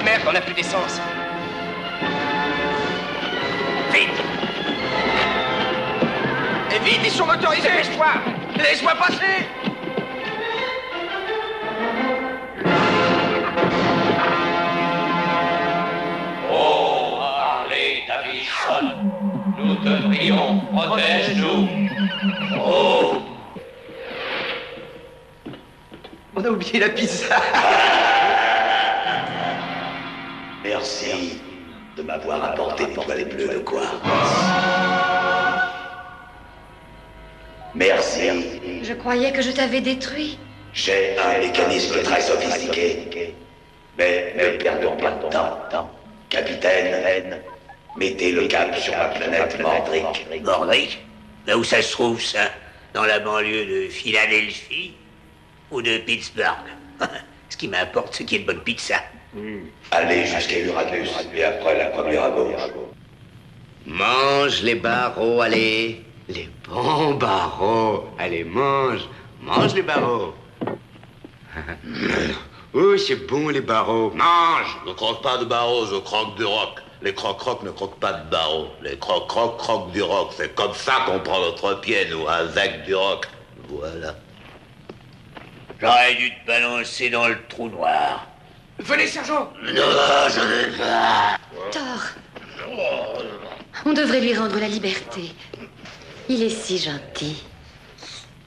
Merde, on n'a plus d'essence. Vite! Et vite, ils sont motorisés, laisse-moi! Laisse-moi passer! Oh, Harley Davidson, nous te prions, protège-nous. Oh! On a oublié la pizza. Merci de m'avoir apporté l'étoile bleue de quoi. Merci. Je croyais que je t'avais détruit. J'ai un mécanisme très sophistiqué. Mais ne perdons pas de temps. Capitaine, mettez le cap sur la planète Mordric. Mordric? Là où ça se trouve, ça? Dans la banlieue de Philadelphie ou de Pittsburgh? Ce qui m'importe, c'est qu'il y ait de bonne pizza. Allez jusqu'à Uranus et après la première embauche. Mange les barreaux, allez. Les bons barreaux. Allez, mange. Mange les barreaux. Oh, c'est bon, les barreaux. Mange. Je ne croque pas de barreaux, je croque du roc. Les croque-crocs ne croquent pas de barreaux. Les croque-crocs croquent du roc. C'est comme ça qu'on prend notre pied, nous, avec du roc. Voilà. J'aurais dû te balancer dans le trou noir. Venez, sergent! Non, je ne veux pas. Thor, on devrait lui rendre la liberté. Il est si gentil.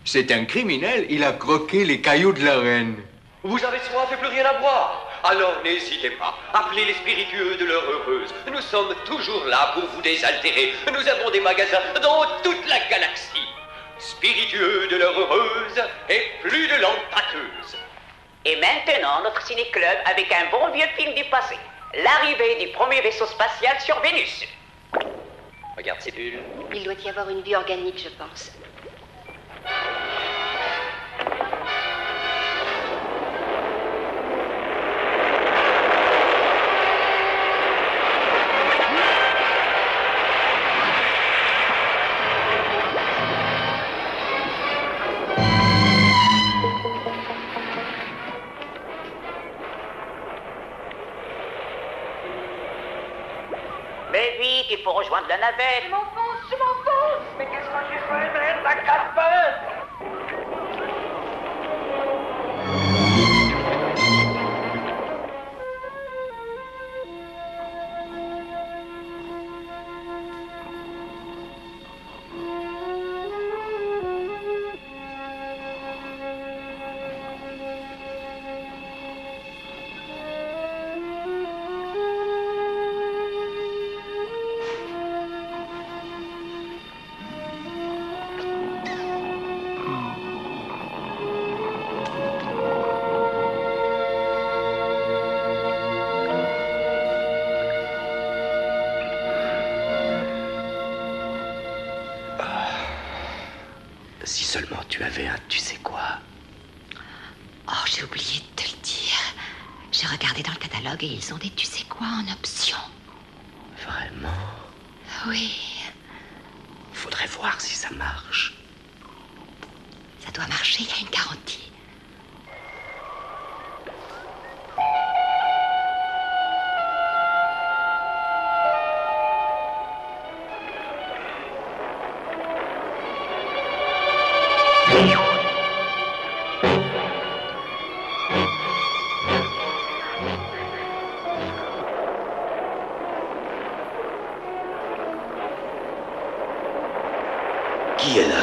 C'est un criminel, il a croqué les cailloux de la reine. Vous avez soif et plus rien à boire. Alors n'hésitez pas, appelez les spiritueux de l'heure heureuse. Nous sommes toujours là pour vous désaltérer. Nous avons des magasins dans toute la galaxie. Spiritueux de l'heure heureuse et plus de lampes pâteuses. Et maintenant, notre ciné-club avec un bon vieux film du passé. L'arrivée du premier vaisseau spatial sur Vénus. Regarde ces bulles. Il doit y avoir une vie organique, je pense. Mais vite, il faut rejoindre la navette. Je m'enfonce. Mais qu'est-ce que j'ai fait, merde, la quatre-pattes? Si seulement tu avais un tu sais quoi. Oh, j'ai oublié de te le dire. J'ai regardé dans le catalogue et ils ont des tu sais quoi en option. Vraiment? Oui. Faudrait voir si ça marche. Ça doit marcher, il y a une garantie. Qui est là?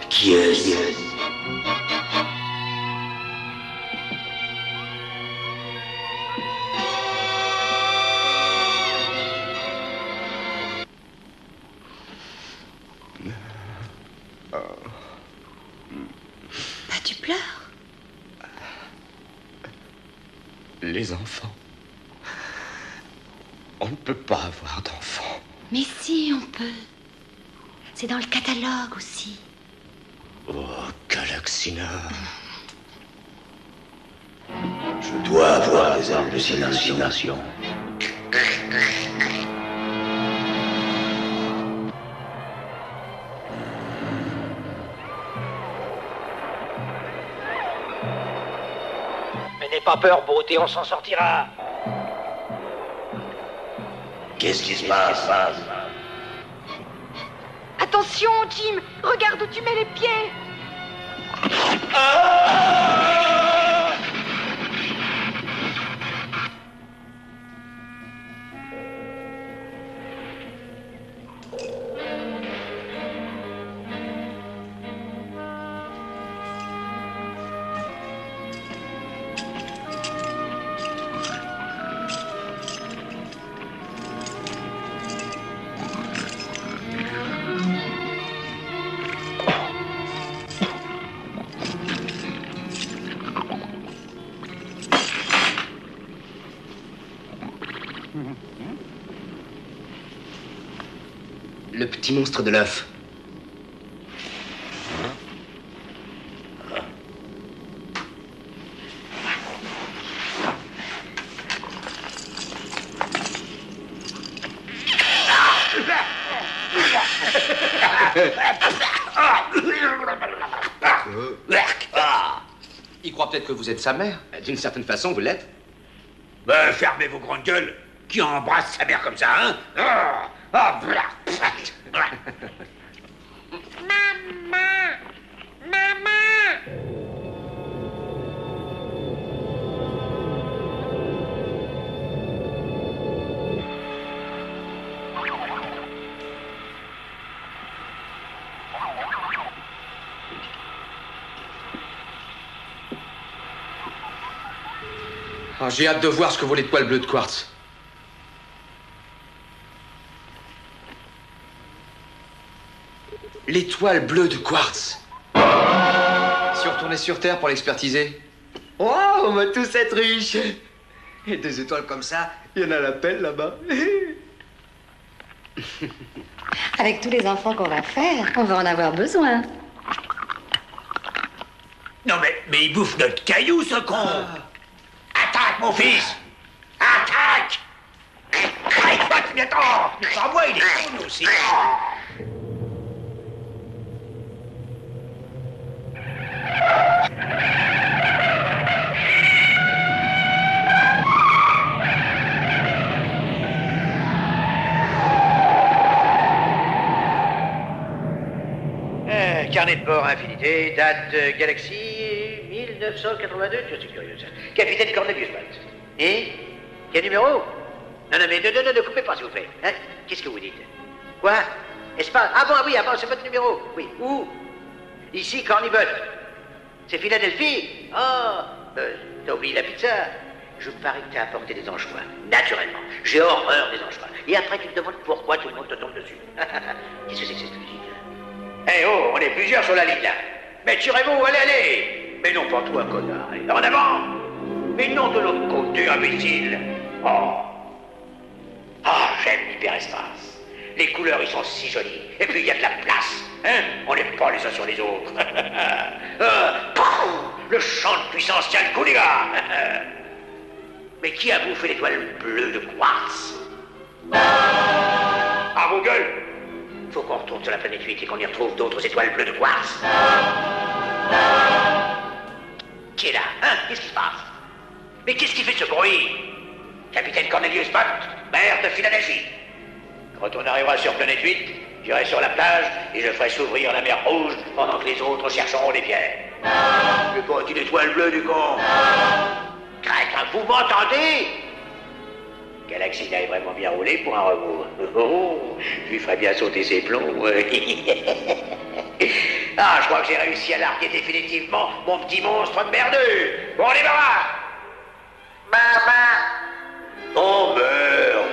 Qui est-ce? Tu pleures? Les enfants. On ne peut pas avoir d'enfant. Mais si, on peut. C'est dans le catalogue aussi. Oh, Galaxina. Je dois avoir des hallucinations. Mais n'aie pas peur, beauté, on s'en sortira. Qu'est-ce qui se passe? Attention, Jim! Regarde où tu mets les pieds! Le petit monstre de l'œuf. Il croit peut-être que vous êtes sa mère. D'une certaine façon, vous l'êtes. Ben, fermez vos grandes gueules. Qui embrasse sa mère comme ça, hein? Maman! Maman! Ah, j'ai hâte de voir ce que vaut l'étoile bleue de quartz. L'étoile bleue de quartz. Si on retournait sur Terre pour l'expertiser. Oh, on va tous être riches. Et des étoiles comme ça, il y en a à la pelle là-bas. Avec tous les enfants qu'on va faire, on va en avoir besoin. Non, mais il bouffe notre caillou, ce con! Attaque, mon fils! Attaque! Toi, tu m'attends! Sans moi, il est con, nous aussi! Carnet de bord infinité, date Galaxie 1982, je suis curieux. Capitaine Cornelius Pat. Et quel numéro? Non, mais ne coupez pas, s'il vous plaît. Hein? Qu'est-ce que vous dites? Quoi? Espace? Ah bon, oui, c'est votre numéro. Oui. Où? Ici, Cornibut. C'est Philadelphie? Oh, t'as oublié la pizza? Je parie que t'as apporté des anchois. Naturellement. J'ai horreur des anchois. Et après, tu te demandes pourquoi tout le monde te tombe dessus. Qu'est-ce que c'est que cette musique? Eh oh, on est plusieurs sur la ligne là. Mais tirez-vous, allez. Mais non, pas toi, connard. Allez, en avant. Mais non de l'autre côté, imbécile. Oh. Ah, j'aime l'hyperespace. Les couleurs, ils sont si jolies. Et puis, il y a de la place. Hein? On n'est pas les uns sur les autres. Le champ de puissance tient le coup, les gars. Mais qui a bouffé l'étoile bleue de quartz? À vos gueules. Faut qu'on retourne sur la planète 8 et qu'on y retrouve d'autres étoiles bleues de quartz. Qui est là? Hein? Qu'est-ce qui se passe? Mais qu'est-ce qui fait ce bruit? Capitaine Cornelius Pat, maire de Philadelphie. Quand on arrivera sur planète 8, j'irai sur la plage et je ferai s'ouvrir la mer Rouge pendant que les autres chercheront des pierres. Je pas une étoile bleue du con. Crac, vous m'entendez? Galaxina est vraiment bien roulé pour un robot. Oh, je lui ferais bien sauter ses plombs. Ah, je crois que j'ai réussi à larguer définitivement mon petit monstre merdeux. Bon, on démarre. Maman. Oh, meurt.